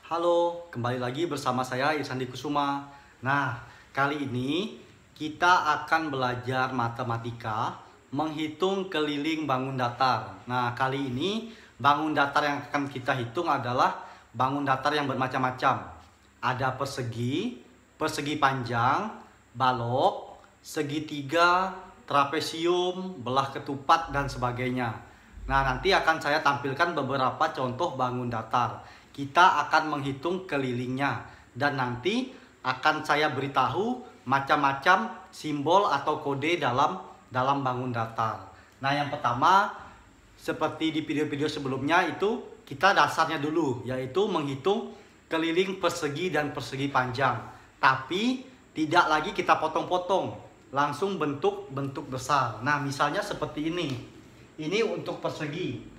Halo, kembali lagi bersama saya Irsandi Kusuma. Nah, kali ini kita akan belajar matematika menghitung keliling bangun datar. Nah, kali ini bangun datar yang akan kita hitung adalah bangun datar yang bermacam-macam. Ada persegi, persegi panjang, balok, segitiga, trapesium, belah ketupat, dan sebagainya. Nah, nanti akan saya tampilkan beberapa contoh bangun datar. Kita akan menghitung kelilingnya dan nanti akan saya beritahu macam-macam simbol atau kode dalam bangun datar. Nah, yang pertama seperti di video-video sebelumnya itu kita dasarnya dulu, yaitu menghitung keliling persegi dan persegi panjang. Tapi tidak lagi kita potong-potong, langsung bentuk besar. Nah, misalnya seperti ini. Ini untuk persegi.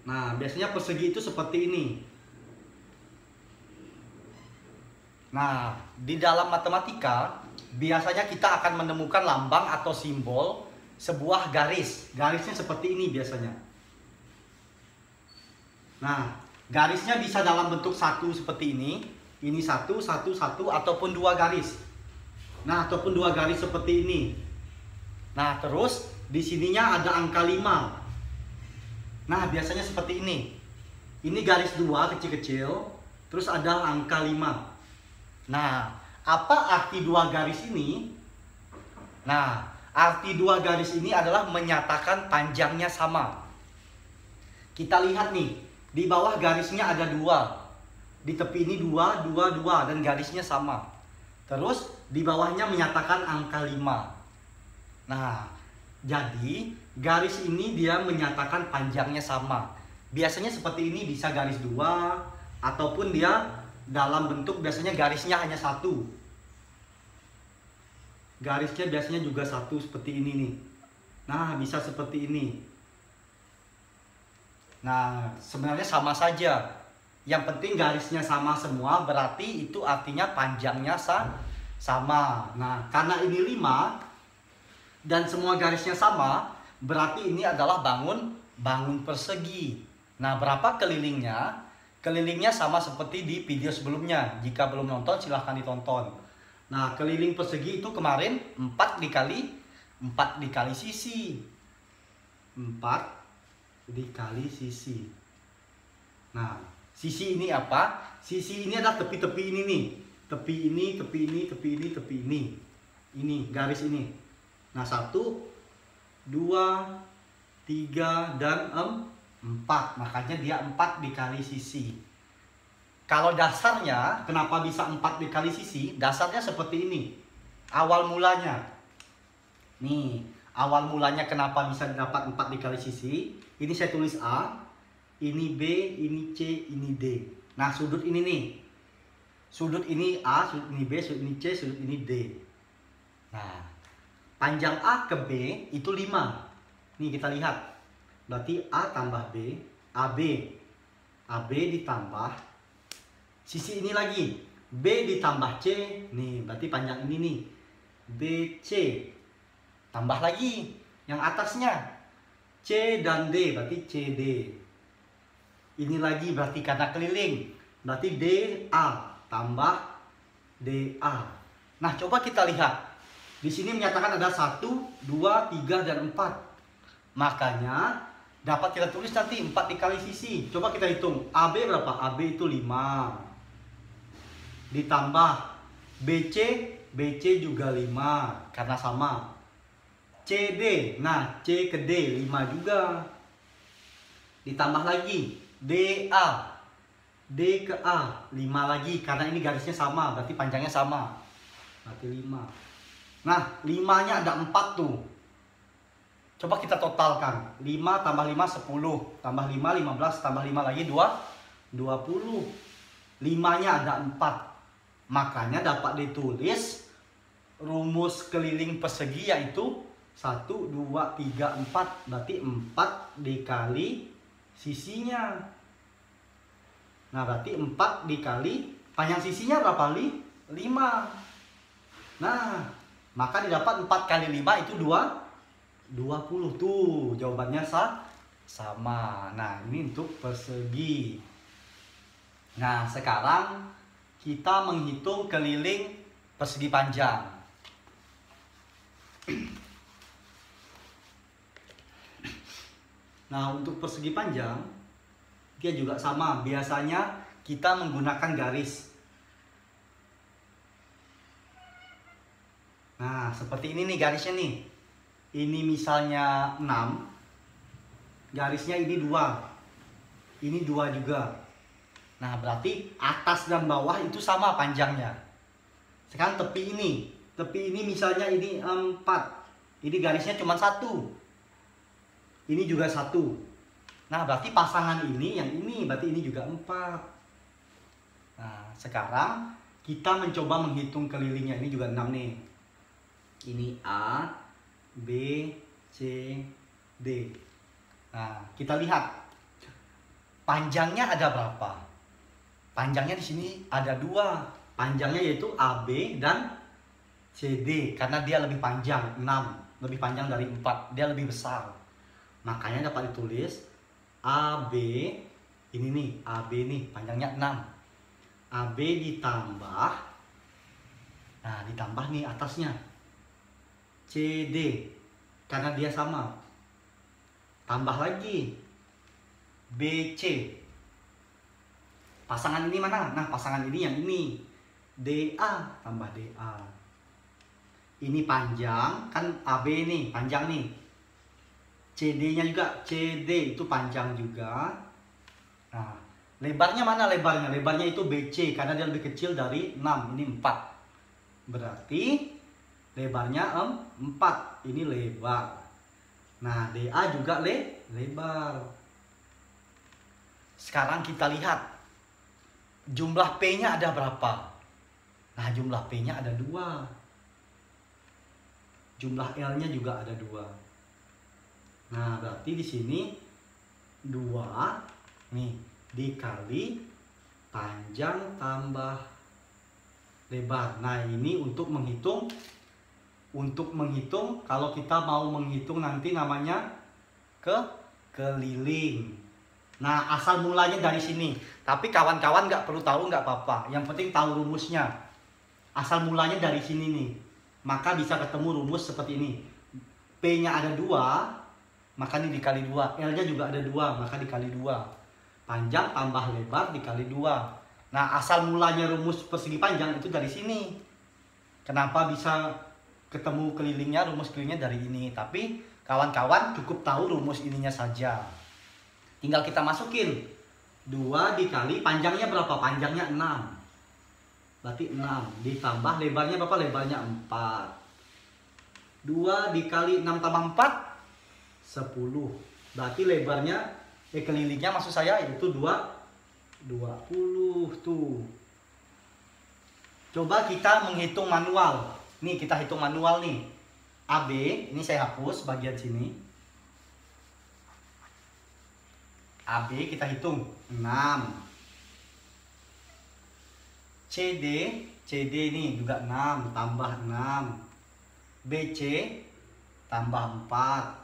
Nah, biasanya persegi itu seperti ini. Nah, di dalam matematika, biasanya kita akan menemukan lambang atau simbol sebuah garis. Garisnya seperti ini biasanya. Nah, garisnya bisa dalam bentuk satu seperti ini. Ini satu, ataupun dua garis. Nah, ataupun dua garis seperti ini. Nah, terus di sininya ada angka 5. Nah, biasanya seperti ini. Ini garis 2 kecil-kecil, terus ada angka 5. Nah, apa arti dua garis ini? Nah, arti dua garis ini adalah menyatakan panjangnya sama. Kita lihat nih, di bawah garisnya ada 2. Di tepi ini 2, 2, 2, dan garisnya sama. Terus, di bawahnya menyatakan angka 5. Nah, jadi garis ini dia menyatakan panjangnya sama. Biasanya seperti ini, bisa garis 2, ataupun dia dalam bentuk biasanya garisnya hanya 1. Garisnya biasanya juga 1 seperti ini nih. Nah, bisa seperti ini. Nah, sebenarnya sama saja. Yang penting garisnya sama semua, berarti itu artinya panjangnya sama. Nah, karena ini 5 dan semua garisnya sama, berarti ini adalah bangun persegi. Nah, berapa kelilingnya? Kelilingnya sama seperti di video sebelumnya. Jika belum nonton, silahkan ditonton. Nah, keliling persegi itu kemarin 4 dikali sisi. 4 dikali sisi. Nah, sisi ini apa? Sisi ini adalah tepi-tepi ini nih. Tepi ini, tepi ini, tepi ini, tepi ini. Ini, garis ini. Nah, 1, 2, 3, dan 4. Makanya dia 4 dikali sisi. Kalau dasarnya, kenapa bisa 4 dikali sisi? Dasarnya seperti ini. Awal mulanya. Nih, awal mulanya kenapa bisa dapat 4 dikali sisi? Ini saya tulis A. Ini B, ini C, ini D. Nah, sudut ini nih. Sudut ini A, sudut ini B, sudut ini C, sudut ini D. Nah, panjang A ke B itu 5. Nih kita lihat. Berarti A tambah B, AB. AB ditambah sisi ini lagi. B ditambah C. Nih, berarti panjang ini nih. BC. Tambah lagi yang atasnya. C dan D, berarti CD. Ini lagi berarti karena keliling. Berarti DA tambah DA. Nah, coba kita lihat. Di sini menyatakan ada 1, 2, 3, dan 4. Makanya dapat kita tulis nanti 4 dikali sisi. Coba kita hitung. AB berapa? AB itu 5. Ditambah BC. BC juga 5. Karena sama. CD. Nah, C ke D 5 juga. Ditambah lagi DA. D ke A 5 lagi. Karena ini garisnya sama. Berarti panjangnya sama. Berarti 5. Nah, 5-nya ada 4 tuh. Coba kita totalkan. 5 tambah 5, 10. Tambah 5, 15. Tambah 5 lagi, 20. 5-nya ada 4. Makanya dapat ditulis rumus keliling persegi yaitu 1, 2, 3, 4. Berarti 4 dikali sisinya. Nah, berarti 4 dikali panjang sisinya berapa? 5. Nah, maka didapat 4 kali 5 itu 20. Tuh, jawabannya sama. Nah, ini untuk persegi. Nah, sekarang kita menghitung keliling persegi panjang. Nah, untuk persegi panjang, dia juga sama. Biasanya kita menggunakan garis. Nah, seperti ini nih garisnya nih. Ini misalnya 6. Garisnya ini 2. Ini 2 juga. Nah, berarti atas dan bawah itu sama panjangnya. Sekarang tepi ini misalnya ini 4. Ini garisnya cuma 1. Ini juga 1. Nah, berarti pasangan ini, yang ini, berarti ini juga 4. Nah, sekarang kita mencoba menghitung kelilingnya. Ini juga 6 nih. Ini A, B, C, D. Nah, kita lihat panjangnya ada berapa? Panjangnya di sini ada 2. Panjangnya yaitu AB dan CD, karena dia lebih panjang, 6. Lebih panjang dari 4, dia lebih besar. Makanya dapat ditulis AB, ini nih, AB nih, panjangnya 6. AB ditambah, nah ditambah nih atasnya, CD, karena dia sama. Tambah lagi, BC. Pasangan ini mana? Nah, pasangan ini yang ini. DA tambah DA. Ini panjang, kan AB nih, panjang nih. CD-nya juga, CD itu panjang juga. Nah, lebarnya mana lebarnya? Lebarnya itu BC, karena dia lebih kecil dari 6. Ini 4. Berarti lebarnya 4. Ini lebar. Nah, DA juga lebar. Sekarang kita lihat jumlah P-nya ada berapa? Nah, jumlah P-nya ada 2. Jumlah L-nya juga ada 2. Nah, berarti di sini 2 nih dikali panjang tambah lebar. Nah, ini untuk menghitung kalau kita mau menghitung nanti namanya keliling. Nah, asal mulanya dari sini. Tapi kawan-kawan nggak perlu tahu, nggak apa-apa. Yang penting tahu rumusnya. Asal mulanya dari sini nih. Maka bisa ketemu rumus seperti ini. P-nya ada 2, maka ini dikali 2. L-nya juga ada 2, maka dikali 2. Panjang tambah lebar dikali 2. Nah, asal mulanya rumus persegi panjang itu dari sini. Kenapa bisa ketemu kelilingnya, rumus kelilingnya dari ini. Tapi kawan-kawan cukup tahu rumus ininya saja. Tinggal kita masukin 2 dikali panjangnya berapa? Panjangnya 6. Berarti 6 ditambah lebarnya berapa? Lebarnya 4. 2 dikali 6 tambah 4 10. Berarti lebarnya kelilingnya maksud saya itu 20 tuh. Coba kita menghitung manual. Nih kita hitung manual nih. AB ini saya hapus bagian sini. AB kita hitung 6. CD ini juga 6 tambah 6. BC tambah 4.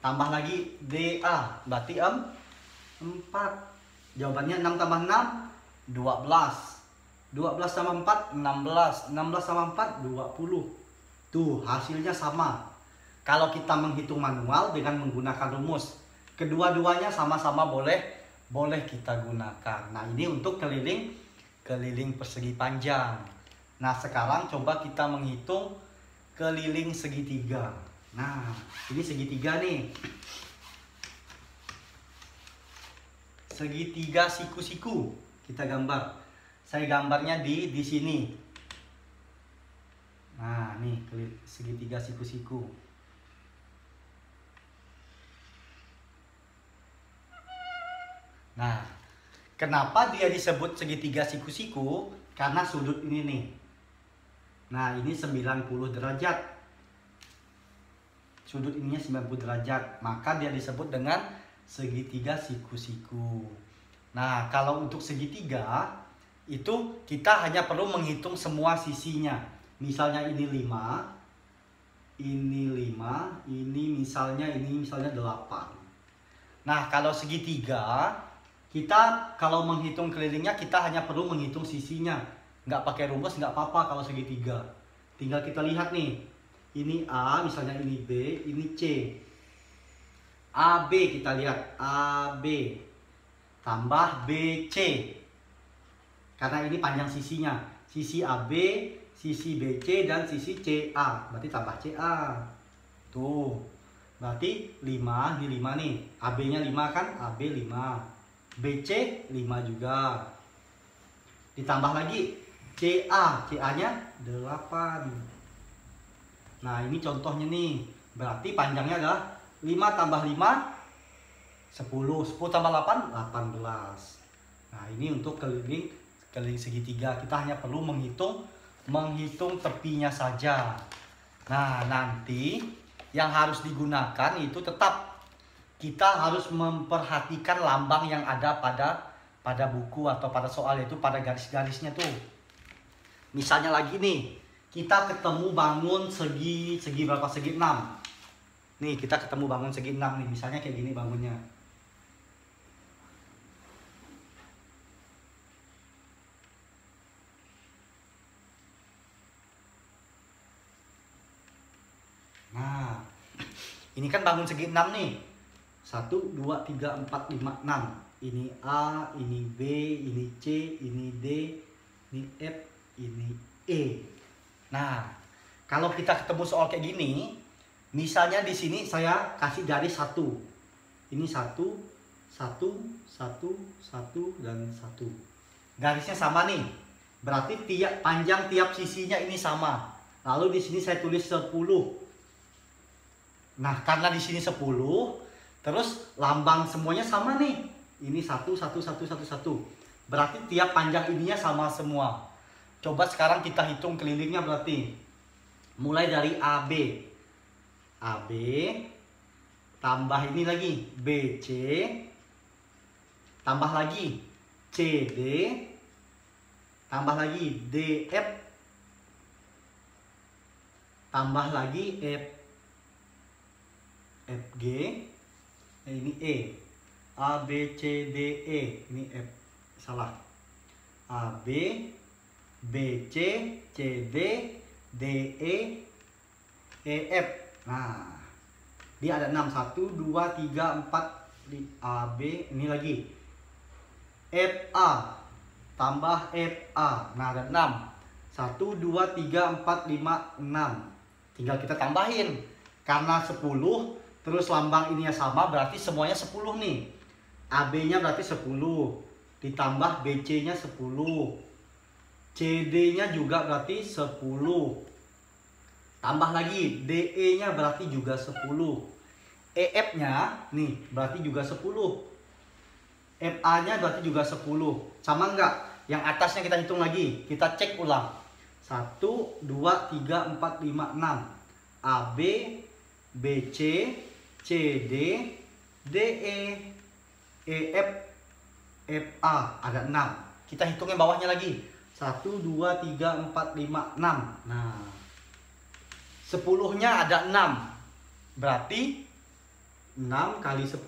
Tambah lagi DA berarti 4. Jawabannya 6 tambah 6 12. 12 tambah 4 16. 16 tambah 4 20. Tuh hasilnya sama. Kalau kita menghitung manual dengan menggunakan rumus, kedua-duanya sama-sama boleh kita gunakan. Nah, ini untuk keliling persegi panjang. Nah, sekarang coba kita menghitung keliling segitiga. Nah, ini segitiga nih. Segitiga siku-siku kita gambar. Saya gambarnya di sini. Nah, nih segitiga siku-siku. Nah, kenapa dia disebut segitiga siku-siku? Karena sudut ini nih. Nah, ini 90 derajat. Sudut ininya 90 derajat. Maka dia disebut dengan segitiga siku-siku. Nah, kalau untuk segitiga, itu kita hanya perlu menghitung semua sisinya. Misalnya ini 5. Ini 5. Ini misalnya 8. Nah, kalau segitiga, Kita kalau menghitung kelilingnya kita hanya perlu menghitung sisinya. Nggak pakai rumus nggak apa-apa kalau segitiga. Tinggal kita lihat nih. Ini A, misalnya ini B, ini C. AB kita lihat. AB tambah BC. Karena ini panjang sisinya. Sisi AB, sisi BC, dan sisi CA. Berarti tambah CA. Tuh. Berarti 5, ini 5 nih. AB-nya 5 kan? AB 5. BC 5 juga. Ditambah lagi CA. CA-nya 8. Nah, ini contohnya nih. Berarti panjangnya adalah 5 tambah 5, 10. 10 tambah 8, 18. Nah, ini untuk keliling segitiga. Kita hanya perlu menghitung tepinya saja. Nah, nanti yang harus digunakan itu tetap kita harus memperhatikan lambang yang ada pada buku atau pada soal, yaitu pada garis-garisnya tuh. Misalnya lagi nih, kita ketemu bangun segi berapa? Segi 6. Nih, kita ketemu bangun segi 6 nih. Misalnya kayak gini bangunnya. Nah, ini kan bangun segi 6 nih. 1, 2, 3, 4, 5, 6. Ini A, ini B, ini C, ini D, ini F, ini E. Nah, kalau kita ketemu soal kayak gini, misalnya di sini saya kasih garis 1. Ini 1, 1, 1, 1, dan 1. Garisnya sama nih. Berarti panjang tiap sisinya ini sama. Lalu di sini saya tulis 10. Nah, karena di sini 10, terus lambang semuanya sama nih. Ini 1, 1, 1, 1, 1. Berarti tiap panjang ininya sama semua. Coba sekarang kita hitung kelilingnya berarti. Mulai dari AB. AB. Tambah ini lagi. BC. Tambah lagi. CD. Tambah lagi DF. Tambah lagi FG. Ini E. A, B, C, D, E. Ini F. Salah. A, B, B, C, C, D, D, E, E, F. Nah, dia ada 6. 1, 2, 3, 4. Di A, B. Ini lagi. F, A. Tambah F, A. Nah, ada 6. 1, 2, 3, 4, 5, 6. Tinggal kita tambahin. Karena 10, terus lambang ininya sama, berarti semuanya 10 nih. AB-nya berarti 10. Ditambah BC-nya 10. CD-nya juga berarti 10. Tambah lagi DE-nya berarti juga 10. EF-nya nih berarti juga 10. FA-nya berarti juga 10. Sama enggak? Yang atasnya kita hitung lagi. Kita cek ulang. 1, 2, 3, 4, 5, 6. AB, BC, CD, DE, EF, FA. Ada 6. Kita hitungnya bawahnya lagi. 1, 2, 3, 4, 5, 6. Nah, 10-nya ada 6. Berarti 6 kali 10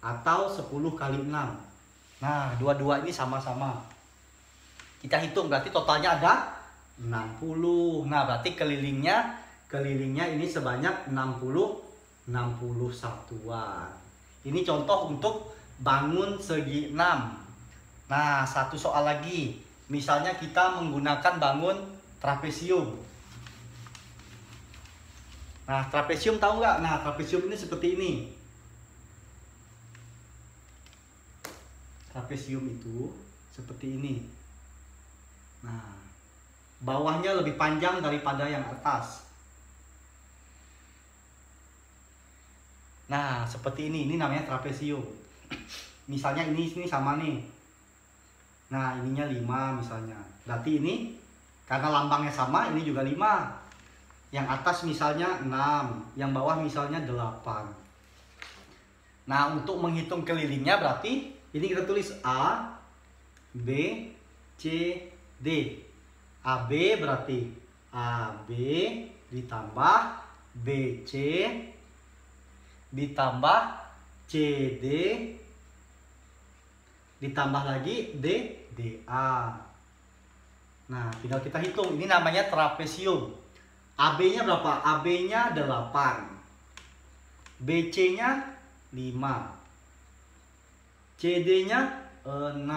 atau 10 kali 6. Nah, dua-dua ini sama-sama. Kita hitung berarti totalnya ada 60. Nah, berarti kelilingnya ini sebanyak 60 satuan. Ini contoh untuk bangun segi 6. Nah, satu soal lagi. Misalnya kita menggunakan bangun trapesium. Nah, trapesium tahu nggak? Nah, trapesium ini seperti ini. Trapesium itu seperti ini. Nah, bawahnya lebih panjang daripada yang atas. Nah, seperti ini. Ini namanya trapesium. Misalnya ini sama nih. Nah, ininya 5 misalnya. Berarti ini karena lambangnya sama, ini juga 5. Yang atas misalnya 6, yang bawah misalnya 8. Nah, untuk menghitung kelilingnya berarti ini kita tulis A, B, C, D. AB berarti AB ditambah BC ditambah CD ditambah lagi DA. Nah, tinggal kita hitung. Ini namanya trapesium. AB-nya berapa? AB-nya 8. BC-nya 5. CD-nya 6.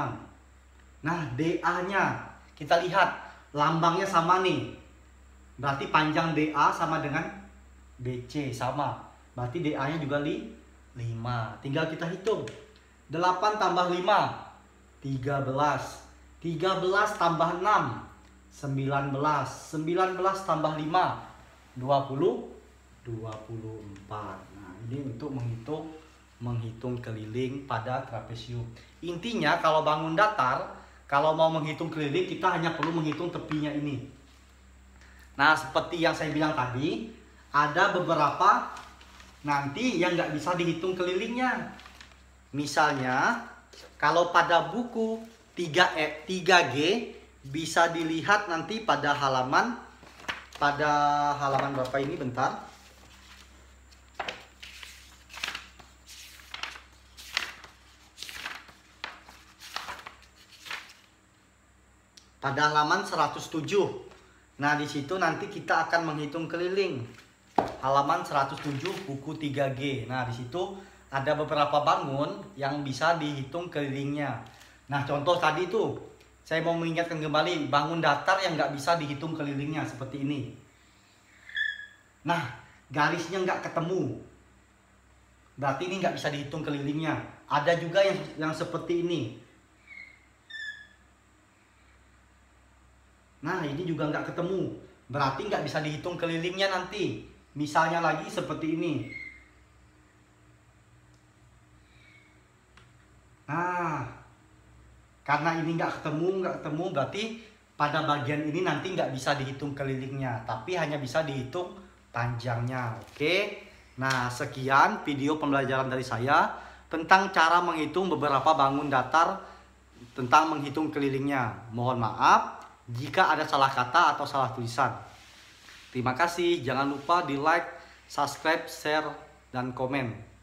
Nah, DA-nya kita lihat lambangnya sama nih. Berarti panjang DA sama dengan BC sama. Berarti DA-nya juga 5. Tinggal kita hitung. 8 tambah 5 13. 13 tambah 6 19. 19 tambah 5 20 24. Nah, ini untuk menghitung keliling pada trapesium. Intinya kalau bangun datar, kalau mau menghitung keliling kita hanya perlu menghitung tepinya ini. Nah, seperti yang saya bilang tadi, ada beberapa nanti yang nggak bisa dihitung kelilingnya. Misalnya kalau pada buku 3G bisa dilihat nanti pada halaman berapa ini, bentar. Pada halaman 107. Nah, di situ nanti kita akan menghitung keliling. Halaman 107 buku 3G. Nah, di situ ada beberapa bangun yang bisa dihitung kelilingnya. Nah, contoh tadi tuh, saya mau mengingatkan kembali, bangun datar yang nggak bisa dihitung kelilingnya seperti ini. Nah, garisnya nggak ketemu. Berarti ini nggak bisa dihitung kelilingnya. Ada juga yang seperti ini. Nah, ini juga nggak ketemu. Berarti nggak bisa dihitung kelilingnya nanti. Misalnya lagi seperti ini. Nah, karena ini nggak ketemu, berarti pada bagian ini nanti nggak bisa dihitung kelilingnya, tapi hanya bisa dihitung panjangnya. Oke. Nah, sekian video pembelajaran dari saya tentang cara menghitung beberapa bangun datar, tentang menghitung kelilingnya. Mohon maaf jika ada salah kata atau salah tulisan. Terima kasih. Jangan lupa di like, subscribe, share, dan komen.